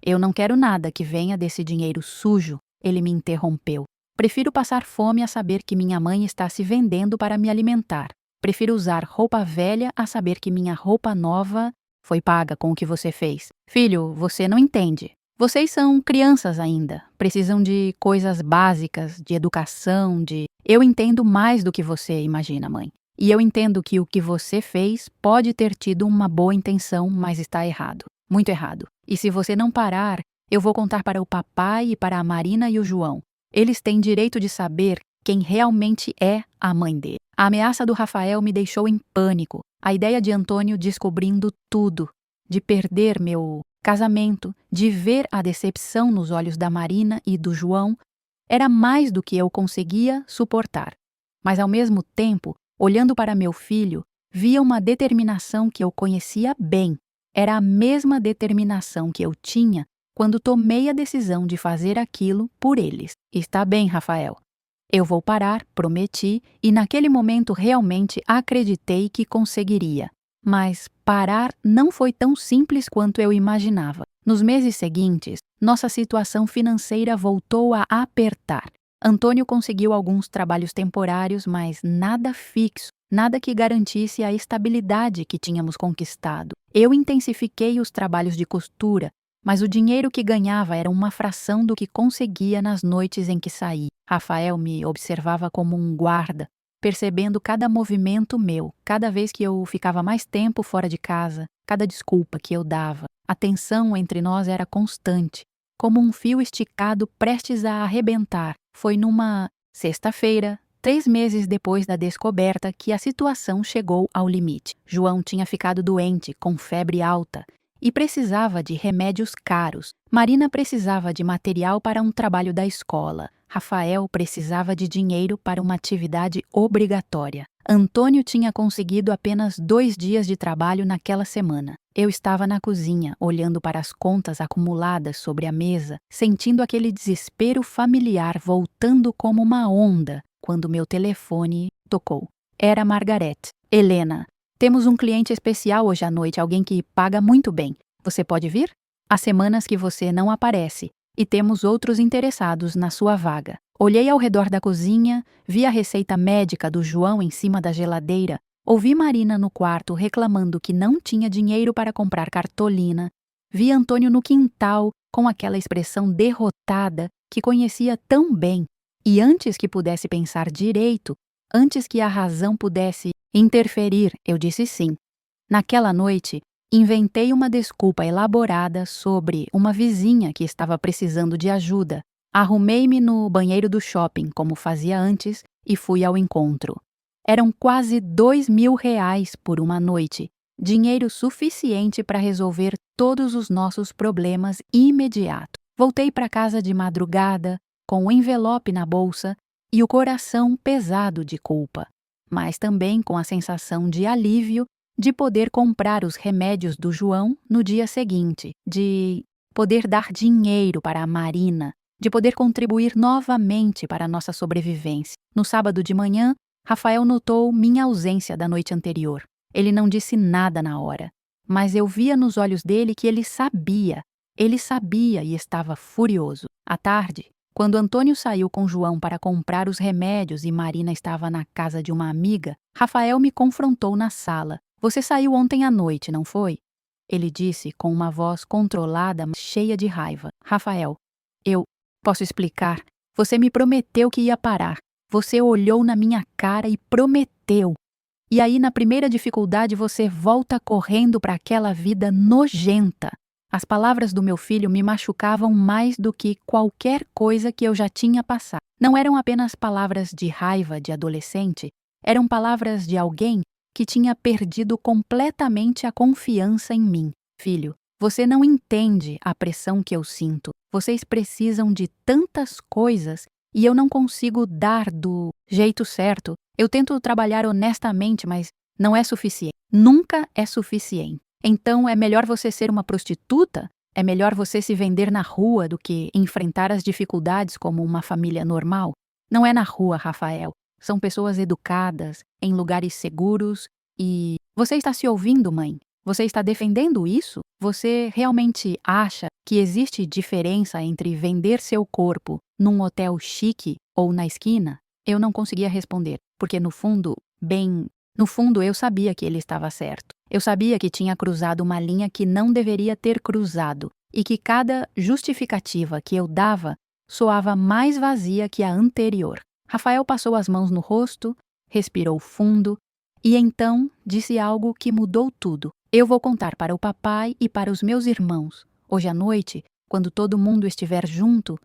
Eu não quero nada que venha desse dinheiro sujo, ele me interrompeu. Prefiro passar fome a saber que minha mãe está se vendendo para me alimentar. Prefiro usar roupa velha a saber que minha roupa nova foi paga com o que você fez. Filho, você não entende. Vocês são crianças ainda. Precisam de coisas básicas, de educação, de... Eu entendo mais do que você imagina, mãe. E eu entendo que o que você fez pode ter tido uma boa intenção, mas está errado. Muito errado. E se você não parar, eu vou contar para o papai e para a Marina e o João. Eles têm direito de saber quem realmente é a mãe dele. A ameaça do Rafael me deixou em pânico. A ideia de Antônio descobrindo tudo, de perder meu casamento, de ver a decepção nos olhos da Marina e do João, era mais do que eu conseguia suportar. Mas ao mesmo tempo, olhando para meu filho, via uma determinação que eu conhecia bem. Era a mesma determinação que eu tinha quando tomei a decisão de fazer aquilo por eles. Está bem, Rafael. Eu vou parar, prometi, e naquele momento realmente acreditei que conseguiria. Mas parar não foi tão simples quanto eu imaginava. Nos meses seguintes, nossa situação financeira voltou a apertar. Antônio conseguiu alguns trabalhos temporários, mas nada fixo, nada que garantisse a estabilidade que tínhamos conquistado. Eu intensifiquei os trabalhos de costura, mas o dinheiro que ganhava era uma fração do que conseguia nas noites em que saía. Rafael me observava como um guarda, percebendo cada movimento meu, cada vez que eu ficava mais tempo fora de casa, cada desculpa que eu dava. A tensão entre nós era constante, como um fio esticado prestes a arrebentar. Foi numa sexta-feira, 3 meses depois da descoberta, que a situação chegou ao limite. João tinha ficado doente, com febre alta, e precisava de remédios caros. Marina precisava de material para um trabalho da escola. Rafael precisava de dinheiro para uma atividade obrigatória. Antônio tinha conseguido apenas 2 dias de trabalho naquela semana. Eu estava na cozinha, olhando para as contas acumuladas sobre a mesa, sentindo aquele desespero familiar voltando como uma onda, quando meu telefone tocou. Era Margarete. Helena, temos um cliente especial hoje à noite, alguém que paga muito bem. Você pode vir? Há semanas que você não aparece, e temos outros interessados na sua vaga. Olhei ao redor da cozinha, vi a receita médica do João em cima da geladeira, ouvi Marina no quarto reclamando que não tinha dinheiro para comprar cartolina, vi Antônio no quintal com aquela expressão derrotada que conhecia tão bem, e antes que pudesse pensar direito, antes que a razão pudesse interferir, eu disse sim. Naquela noite, inventei uma desculpa elaborada sobre uma vizinha que estava precisando de ajuda. Arrumei-me no banheiro do shopping, como fazia antes, e fui ao encontro. Eram quase R$ 2.000 por uma noite, dinheiro suficiente para resolver todos os nossos problemas imediato. Voltei para casa de madrugada, com o envelope na bolsa e o coração pesado de culpa, mas também com a sensação de alívio de poder comprar os remédios do João no dia seguinte, de poder dar dinheiro para a Marina, de poder contribuir novamente para a nossa sobrevivência. No sábado de manhã, Rafael notou minha ausência da noite anterior. Ele não disse nada na hora, mas eu via nos olhos dele que ele sabia e estava furioso. À tarde, quando Antônio saiu com João para comprar os remédios e Marina estava na casa de uma amiga, Rafael me confrontou na sala. Você saiu ontem à noite, não foi? Ele disse com uma voz controlada, mas cheia de raiva. Rafael, eu posso explicar? Você me prometeu que ia parar. Você olhou na minha cara e prometeu. E aí, na primeira dificuldade, você volta correndo para aquela vida nojenta. As palavras do meu filho me machucavam mais do que qualquer coisa que eu já tinha passado. Não eram apenas palavras de raiva de adolescente, eram palavras de alguém que tinha perdido completamente a confiança em mim. Filho, você não entende a pressão que eu sinto. Vocês precisam de tantas coisas e eu não consigo dar do jeito certo. Eu tento trabalhar honestamente, mas não é suficiente. Nunca é suficiente. Então é melhor você ser uma prostituta? É melhor você se vender na rua do que enfrentar as dificuldades como uma família normal? Não é na rua, Rafael. São pessoas educadas, em lugares seguros e... Você está se ouvindo, mãe? Você está defendendo isso? Você realmente acha que existe diferença entre vender seu corpo num hotel chique ou na esquina? Eu não conseguia responder, porque no fundo eu sabia que ele estava certo. Eu sabia que tinha cruzado uma linha que não deveria ter cruzado e que cada justificativa que eu dava soava mais vazia que a anterior. Rafael passou as mãos no rosto, respirou fundo E então disse algo que mudou tudo. Eu vou contar para o papai e para os meus irmãos. Hoje à noite, quando todo mundo estiver junto,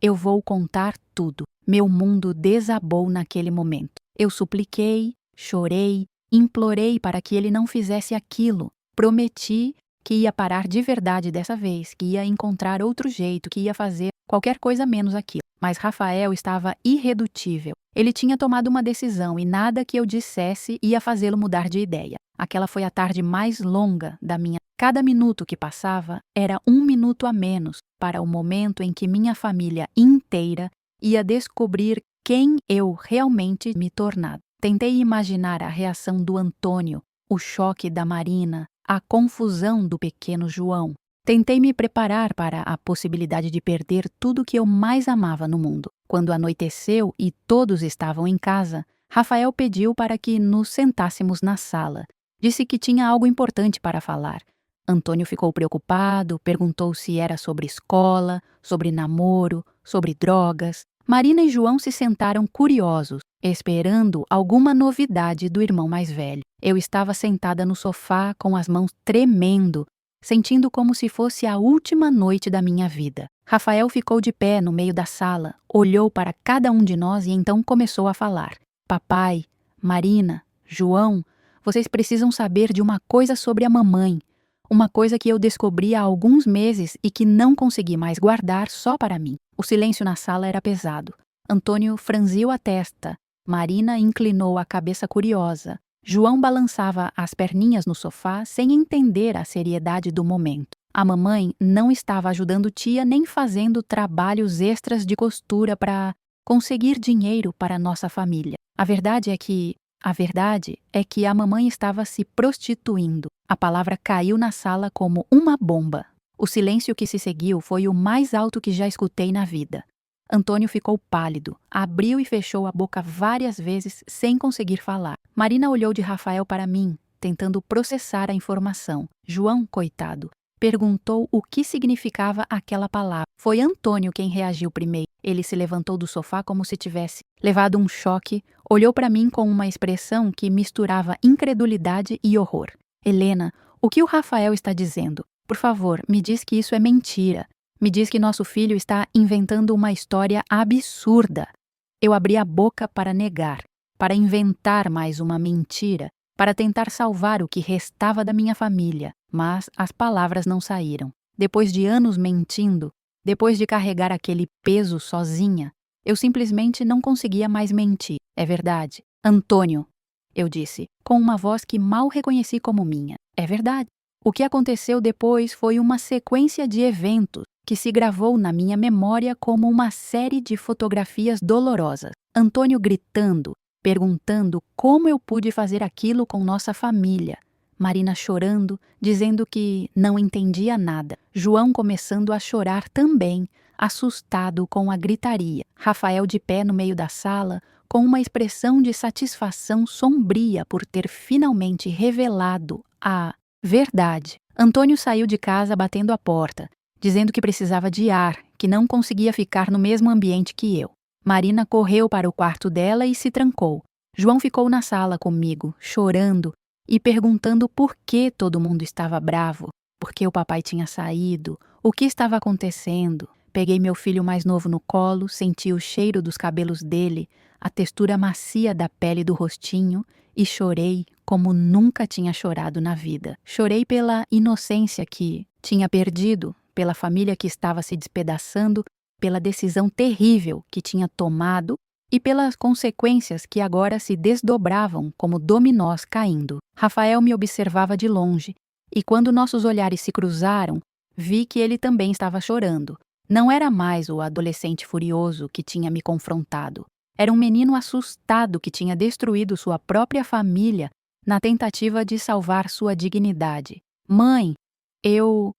eu vou contar tudo. Meu mundo desabou naquele momento. Eu supliquei, chorei, implorei para que ele não fizesse aquilo. Prometi que ia parar de verdade dessa vez, que ia encontrar outro jeito, que ia fazer qualquer coisa menos aquilo. Mas Rafael estava irredutível. Ele tinha tomado uma decisão e nada que eu dissesse ia fazê-lo mudar de ideia. Aquela foi a tarde mais longa da minha. Cada minuto que passava era um minuto a menos para o momento em que minha família inteira ia descobrir quem eu realmente me tornava. Tentei imaginar a reação do Antônio, o choque da Marina, a confusão do pequeno João. Tentei me preparar para a possibilidade de perder tudo que eu mais amava no mundo. Quando anoiteceu e todos estavam em casa, Rafael pediu para que nos sentássemos na sala. Disse que tinha algo importante para falar. Antônio ficou preocupado, perguntou se era sobre escola, sobre namoro, sobre drogas. Marina e João se sentaram curiosos, esperando alguma novidade do irmão mais velho. Eu estava sentada no sofá com as mãos tremendo, sentindo como se fosse a última noite da minha vida. Rafael ficou de pé no meio da sala, olhou para cada um de nós e então começou a falar. Papai, Marina, João, vocês precisam saber de uma coisa sobre a mamãe. Uma coisa que eu descobri há alguns meses e que não consegui mais guardar só para mim. O silêncio na sala era pesado. Antônio franziu a testa. Marina inclinou a cabeça curiosa. João balançava as perninhas no sofá sem entender a seriedade do momento. A mamãe não estava ajudando tia nem fazendo trabalhos extras de costura para conseguir dinheiro para nossa família. A verdade é que a mamãe estava se prostituindo. A palavra caiu na sala como uma bomba. O silêncio que se seguiu foi o mais alto que já escutei na vida. Antônio ficou pálido, abriu e fechou a boca várias vezes sem conseguir falar. Marina olhou de Rafael para mim, tentando processar a informação. João, coitado, perguntou o que significava aquela palavra. Foi Antônio quem reagiu primeiro. Ele se levantou do sofá como se tivesse levado um choque, olhou para mim com uma expressão que misturava incredulidade e horror. Helena, o que o Rafael está dizendo? Por favor, me diz que isso é mentira. Me diz que nosso filho está inventando uma história absurda. Eu abri a boca para negar, para inventar mais uma mentira, para tentar salvar o que restava da minha família, mas as palavras não saíram. Depois de anos mentindo, depois de carregar aquele peso sozinha, eu simplesmente não conseguia mais mentir. É verdade. Antônio, eu disse, com uma voz que mal reconheci como minha. É verdade. O que aconteceu depois foi uma sequência de eventos que se gravou na minha memória como uma série de fotografias dolorosas. Antônio gritando, perguntando como eu pude fazer aquilo com nossa família. Marina chorando, dizendo que não entendia nada. João começando a chorar também, assustado com a gritaria. Rafael de pé no meio da sala, com uma expressão de satisfação sombria por ter finalmente revelado a verdade. Antônio saiu de casa batendo a porta, dizendo que precisava de ar, que não conseguia ficar no mesmo ambiente que eu. Marina correu para o quarto dela e se trancou. João ficou na sala comigo, chorando e perguntando por que todo mundo estava bravo, por que o papai tinha saído, o que estava acontecendo. Peguei meu filho mais novo no colo, senti o cheiro dos cabelos dele, a textura macia da pele do rostinho e chorei como nunca tinha chorado na vida. Chorei pela inocência que tinha perdido, pela família que estava se despedaçando, pela decisão terrível que tinha tomado e pelas consequências que agora se desdobravam como dominós caindo. Rafael me observava de longe, e quando nossos olhares se cruzaram, vi que ele também estava chorando. Não era mais o adolescente furioso que tinha me confrontado. Era um menino assustado que tinha destruído sua própria família na tentativa de salvar sua dignidade. Mãe, eu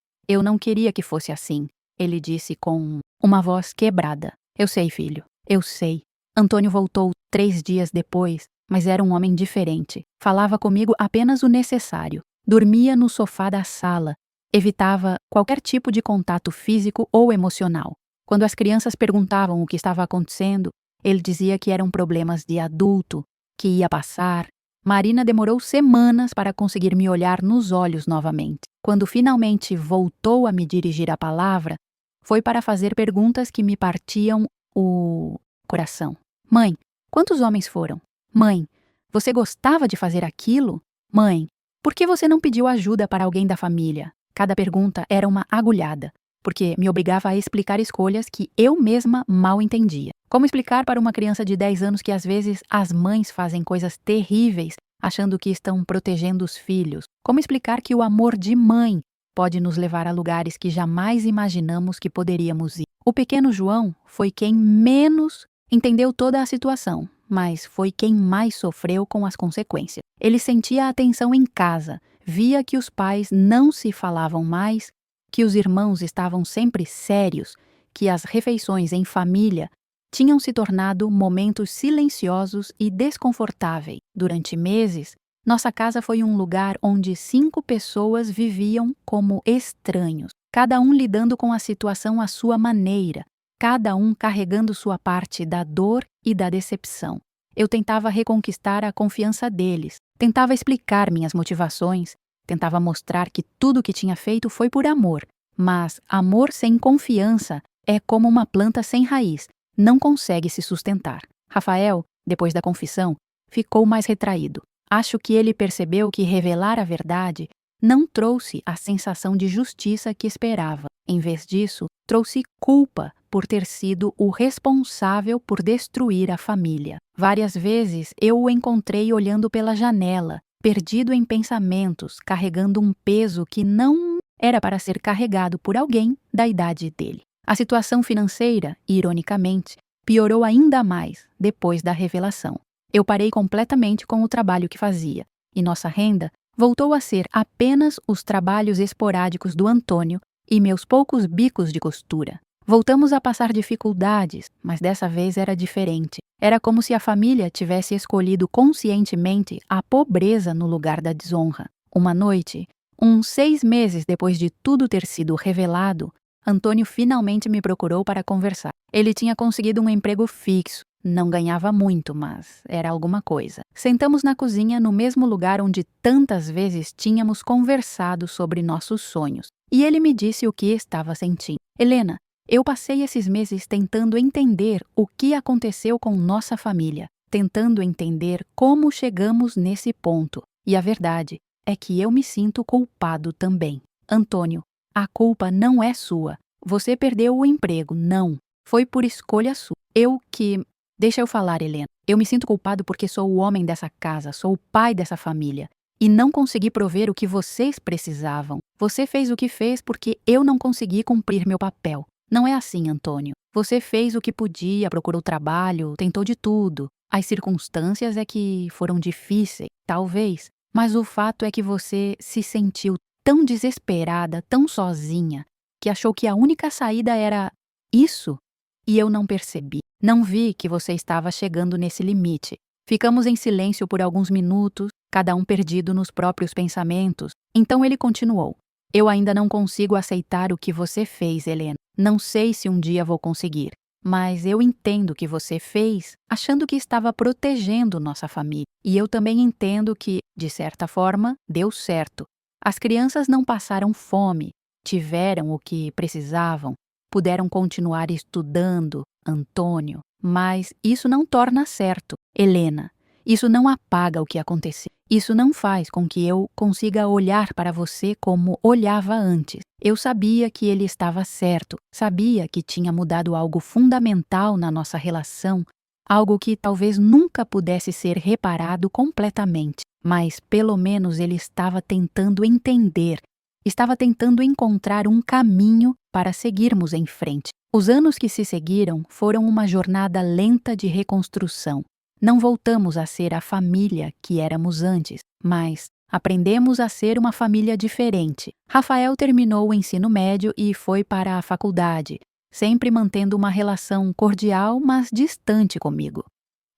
não queria que fosse assim, ele disse com uma voz quebrada. Eu sei, filho, eu sei. Antônio voltou 3 dias depois, mas era um homem diferente. Falava comigo apenas o necessário. Dormia no sofá da sala. Evitava qualquer tipo de contato físico ou emocional. Quando as crianças perguntavam o que estava acontecendo, ele dizia que eram problemas de adulto, que ia passar, Marina demorou semanas para conseguir me olhar nos olhos novamente. Quando finalmente voltou a me dirigir a palavra, foi para fazer perguntas que me partiam o coração. Mãe, quantos homens foram? Mãe, você gostava de fazer aquilo? Mãe, por que você não pediu ajuda para alguém da família? Cada pergunta era uma agulhada, porque me obrigava a explicar escolhas que eu mesma mal entendia. Como explicar para uma criança de 10 anos que às vezes as mães fazem coisas terríveis achando que estão protegendo os filhos? Como explicar que o amor de mãe pode nos levar a lugares que jamais imaginamos que poderíamos ir? O pequeno João foi quem menos entendeu toda a situação, mas foi quem mais sofreu com as consequências. Ele sentia a tensão em casa, via que os pais não se falavam mais, que os irmãos estavam sempre sérios, que as refeições em família tinham se tornado momentos silenciosos e desconfortáveis. Durante meses, nossa casa foi um lugar onde 5 pessoas viviam como estranhos, cada um lidando com a situação à sua maneira, cada um carregando sua parte da dor e da decepção. Eu tentava reconquistar a confiança deles, tentava explicar minhas motivações, tentava mostrar que tudo o que tinha feito foi por amor, mas amor sem confiança é como uma planta sem raiz, não consegue se sustentar. Rafael, depois da confissão, ficou mais retraído. Acho que ele percebeu que revelar a verdade não trouxe a sensação de justiça que esperava. Em vez disso, trouxe culpa por ter sido o responsável por destruir a família. Várias vezes eu o encontrei olhando pela janela, perdido em pensamentos, carregando um peso que não era para ser carregado por alguém da idade dele. A situação financeira, ironicamente, piorou ainda mais depois da revelação. Eu parei completamente com o trabalho que fazia, e nossa renda voltou a ser apenas os trabalhos esporádicos do Antônio e meus poucos bicos de costura. Voltamos a passar dificuldades, mas dessa vez era diferente. Era como se a família tivesse escolhido conscientemente a pobreza no lugar da desonra. Uma noite, uns 6 meses depois de tudo ter sido revelado, Antônio finalmente me procurou para conversar. Ele tinha conseguido um emprego fixo. Não ganhava muito, mas era alguma coisa. Sentamos na cozinha no mesmo lugar onde tantas vezes tínhamos conversado sobre nossos sonhos. E ele me disse o que estava sentindo. Helena, eu passei esses meses tentando entender o que aconteceu com nossa família, tentando entender como chegamos nesse ponto. E a verdade é que eu me sinto culpado também. Antônio, a culpa não é sua. Você perdeu o emprego, não. Foi por escolha sua. Deixa eu falar, Helena. Eu me sinto culpado porque sou o homem dessa casa, sou o pai dessa família. E não consegui prover o que vocês precisavam. Você fez o que fez porque eu não consegui cumprir meu papel. Não é assim, Antônio. Você fez o que podia, procurou trabalho, tentou de tudo. As circunstâncias é que foram difíceis, talvez. Mas o fato é que você se sentiu tão desesperada, tão sozinha, que achou que a única saída era isso. E eu não percebi. Não vi que você estava chegando nesse limite. Ficamos em silêncio por alguns minutos, cada um perdido nos próprios pensamentos. Então ele continuou. Eu ainda não consigo aceitar o que você fez, Helena. Não sei se um dia vou conseguir. Mas eu entendo o que você fez, achando que estava protegendo nossa família. E eu também entendo que, de certa forma, deu certo. As crianças não passaram fome, tiveram o que precisavam, puderam continuar estudando, Antônio, mas isso não torna certo, Helena. Isso não apaga o que aconteceu. Isso não faz com que eu consiga olhar para você como olhava antes. Eu sabia que ele estava certo, sabia que tinha mudado algo fundamental na nossa relação, algo que talvez nunca pudesse ser reparado completamente, mas pelo menos ele estava tentando entender, estava tentando encontrar um caminho para seguirmos em frente. Os anos que se seguiram foram uma jornada lenta de reconstrução. Não voltamos a ser a família que éramos antes, mas aprendemos a ser uma família diferente. Rafael terminou o ensino médio e foi para a faculdade, sempre mantendo uma relação cordial, mas distante comigo.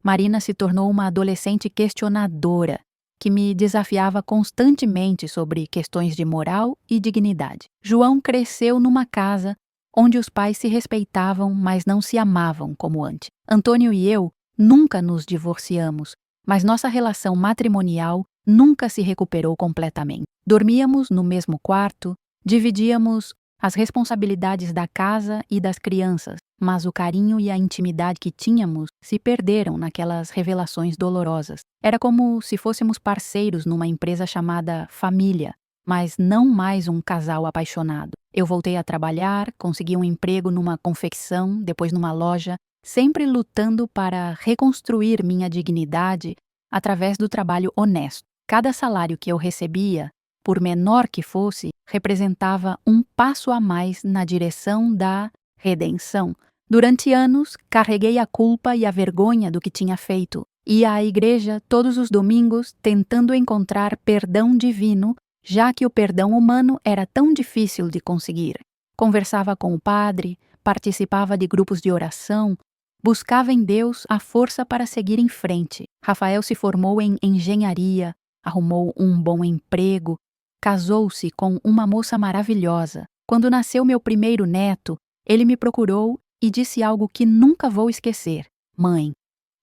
Marina se tornou uma adolescente questionadora, que me desafiava constantemente sobre questões de moral e dignidade. João cresceu numa casa onde os pais se respeitavam, mas não se amavam como antes. Antônio e eu nunca nos divorciamos, mas nossa relação matrimonial nunca se recuperou completamente. Dormíamos no mesmo quarto, dividíamos as responsabilidades da casa e das crianças, mas o carinho e a intimidade que tínhamos se perderam naquelas revelações dolorosas. Era como se fôssemos parceiros numa empresa chamada família, mas não mais um casal apaixonado. Eu voltei a trabalhar, consegui um emprego numa confecção, depois numa loja, sempre lutando para reconstruir minha dignidade através do trabalho honesto. Cada salário que eu recebia, por menor que fosse, representava um passo a mais na direção da redenção. Durante anos, carreguei a culpa e a vergonha do que tinha feito. Ia à igreja todos os domingos tentando encontrar perdão divino, já que o perdão humano era tão difícil de conseguir. Conversava com o padre, participava de grupos de oração, buscava em Deus a força para seguir em frente. Rafael se formou em engenharia, arrumou um bom emprego, casou-se com uma moça maravilhosa. Quando nasceu meu primeiro neto, ele me procurou e disse algo que nunca vou esquecer. Mãe,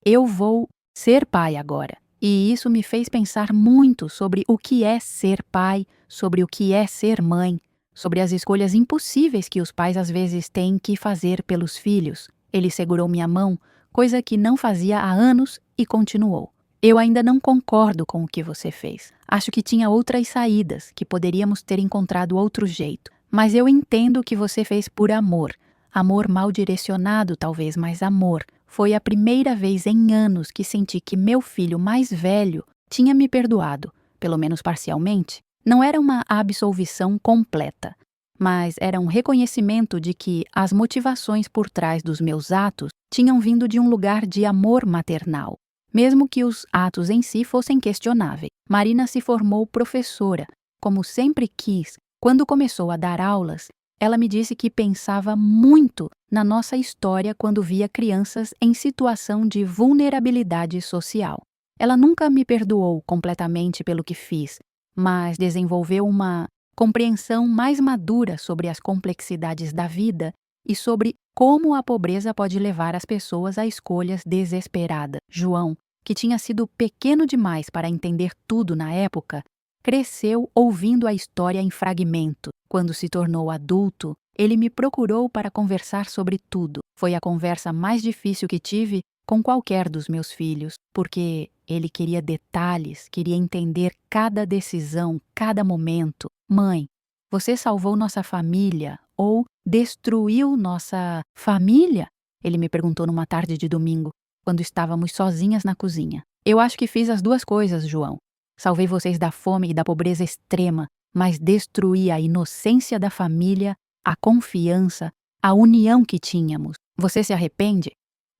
eu vou ser pai agora. E isso me fez pensar muito sobre o que é ser pai, sobre o que é ser mãe, sobre as escolhas impossíveis que os pais às vezes têm que fazer pelos filhos. Ele segurou minha mão, coisa que não fazia há anos, e continuou. Eu ainda não concordo com o que você fez. Acho que tinha outras saídas, que poderíamos ter encontrado outro jeito. Mas eu entendo que você fez por amor. Amor mal direcionado, talvez, mas amor. Foi a primeira vez em anos que senti que meu filho mais velho tinha me perdoado, pelo menos parcialmente. Não era uma absolvição completa, mas era um reconhecimento de que as motivações por trás dos meus atos tinham vindo de um lugar de amor maternal, mesmo que os atos em si fossem questionáveis. Marina se formou professora, como sempre quis. Quando começou a dar aulas, ela me disse que pensava muito na nossa história quando via crianças em situação de vulnerabilidade social. Ela nunca me perdoou completamente pelo que fiz, mas desenvolveu uma compreensão mais madura sobre as complexidades da vida e sobre como a pobreza pode levar as pessoas a escolhas desesperadas. João, que tinha sido pequeno demais para entender tudo na época, cresceu ouvindo a história em fragmento. Quando se tornou adulto, ele me procurou para conversar sobre tudo. Foi a conversa mais difícil que tive com qualquer dos meus filhos, porque ele queria detalhes, queria entender cada decisão, cada momento. Mãe, você salvou nossa família ou destruiu nossa família? Ele me perguntou numa tarde de domingo, quando estávamos sozinhas na cozinha. Eu acho que fiz as duas coisas, João. Salvei vocês da fome e da pobreza extrema, mas destruí a inocência da família, a confiança, a união que tínhamos. Você se arrepende?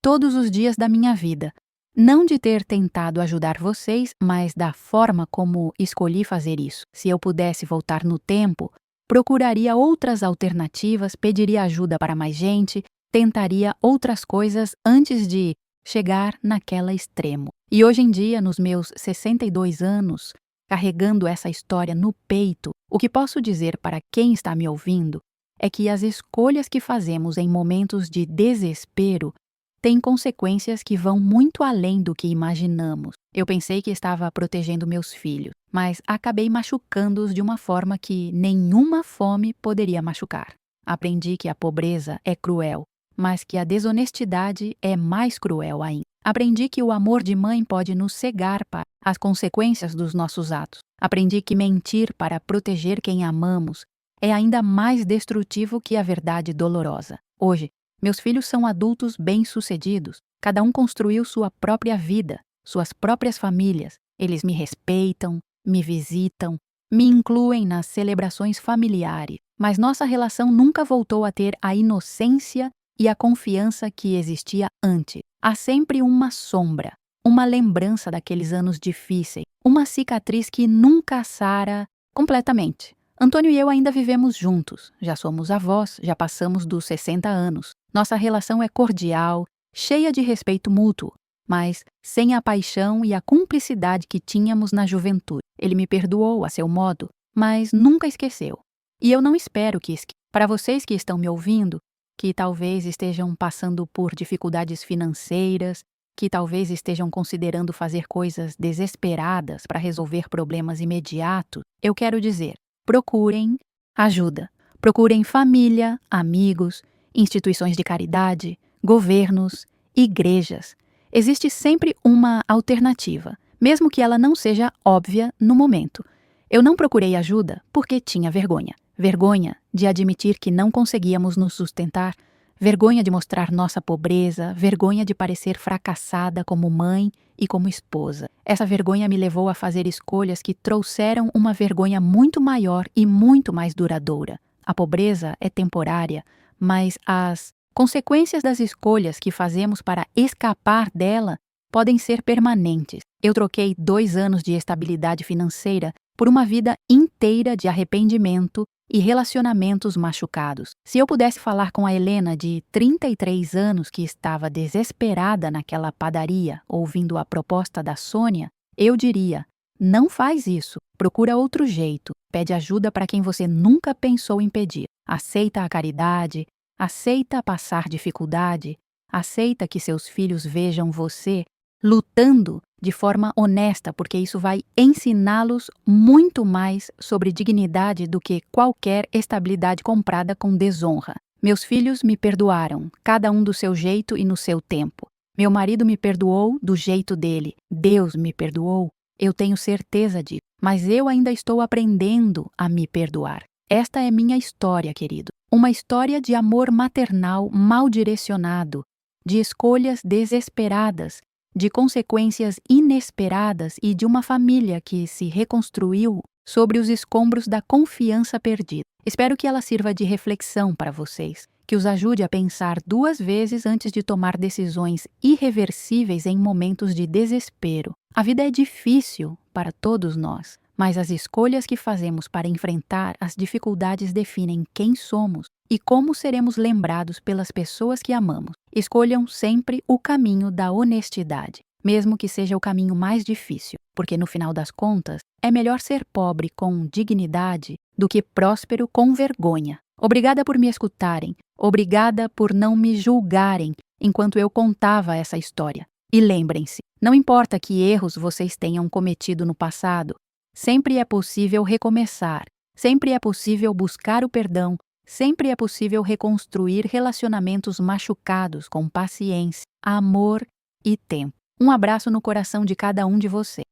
Todos os dias da minha vida. Não de ter tentado ajudar vocês, mas da forma como escolhi fazer isso. Se eu pudesse voltar no tempo, procuraria outras alternativas, pediria ajuda para mais gente, tentaria outras coisas antes de chegar naquela extremo. E hoje em dia, nos meus 62 anos, carregando essa história no peito, o que posso dizer para quem está me ouvindo é que as escolhas que fazemos em momentos de desespero têm consequências que vão muito além do que imaginamos. Eu pensei que estava protegendo meus filhos, mas acabei machucando-os de uma forma que nenhuma fome poderia machucar. Aprendi que a pobreza é cruel, mas que a desonestidade é mais cruel ainda. Aprendi que o amor de mãe pode nos cegar para as consequências dos nossos atos. Aprendi que mentir para proteger quem amamos é ainda mais destrutivo que a verdade dolorosa. Hoje, meus filhos são adultos bem-sucedidos. Cada um construiu sua própria vida, suas próprias famílias. Eles me respeitam, me visitam, me incluem nas celebrações familiares. Mas nossa relação nunca voltou a ter a inocência e a confiança que existia antes. Há sempre uma sombra, uma lembrança daqueles anos difíceis, uma cicatriz que nunca sara completamente. Antônio e eu ainda vivemos juntos, já somos avós, já passamos dos 60 anos. Nossa relação é cordial, cheia de respeito mútuo, mas sem a paixão e a cumplicidade que tínhamos na juventude. Ele me perdoou a seu modo, mas nunca esqueceu. E eu não espero que esqueça. Para vocês que estão me ouvindo, que talvez estejam passando por dificuldades financeiras, que talvez estejam considerando fazer coisas desesperadas para resolver problemas imediatos, eu quero dizer: procurem ajuda. Procurem família, amigos, instituições de caridade, governos, igrejas. Existe sempre uma alternativa, mesmo que ela não seja óbvia no momento. Eu não procurei ajuda porque tinha vergonha. Vergonha de admitir que não conseguíamos nos sustentar, vergonha de mostrar nossa pobreza, vergonha de parecer fracassada como mãe e como esposa. Essa vergonha me levou a fazer escolhas que trouxeram uma vergonha muito maior e muito mais duradoura. A pobreza é temporária, mas as consequências das escolhas que fazemos para escapar dela podem ser permanentes. Eu troquei 2 anos de estabilidade financeira por uma vida inteira de arrependimento e relacionamentos machucados. Se eu pudesse falar com a Helena de 33 anos que estava desesperada naquela padaria ouvindo a proposta da Sônia, eu diria: não faz isso, procura outro jeito, pede ajuda para quem você nunca pensou em pedir. Aceita a caridade, aceita passar dificuldade, aceita que seus filhos vejam você lutando de forma honesta, porque isso vai ensiná-los muito mais sobre dignidade do que qualquer estabilidade comprada com desonra. Meus filhos me perdoaram, cada um do seu jeito e no seu tempo. Meu marido me perdoou do jeito dele. Deus me perdoou. Eu tenho certeza disso, mas eu ainda estou aprendendo a me perdoar. Esta é minha história, querido. Uma história de amor maternal mal direcionado, de escolhas desesperadas, de consequências inesperadas e de uma família que se reconstruiu sobre os escombros da confiança perdida. Espero que ela sirva de reflexão para vocês, que os ajude a pensar 2 vezes antes de tomar decisões irreversíveis em momentos de desespero. A vida é difícil para todos nós, mas as escolhas que fazemos para enfrentar as dificuldades definem quem somos e como seremos lembrados pelas pessoas que amamos. Escolham sempre o caminho da honestidade, mesmo que seja o caminho mais difícil, porque no final das contas, é melhor ser pobre com dignidade do que próspero com vergonha. Obrigada por me escutarem, obrigada por não me julgarem enquanto eu contava essa história. E lembrem-se, não importa que erros vocês tenham cometido no passado, sempre é possível recomeçar, sempre é possível buscar o perdão, sempre é possível reconstruir relacionamentos machucados com paciência, amor e tempo. Um abraço no coração de cada um de vocês.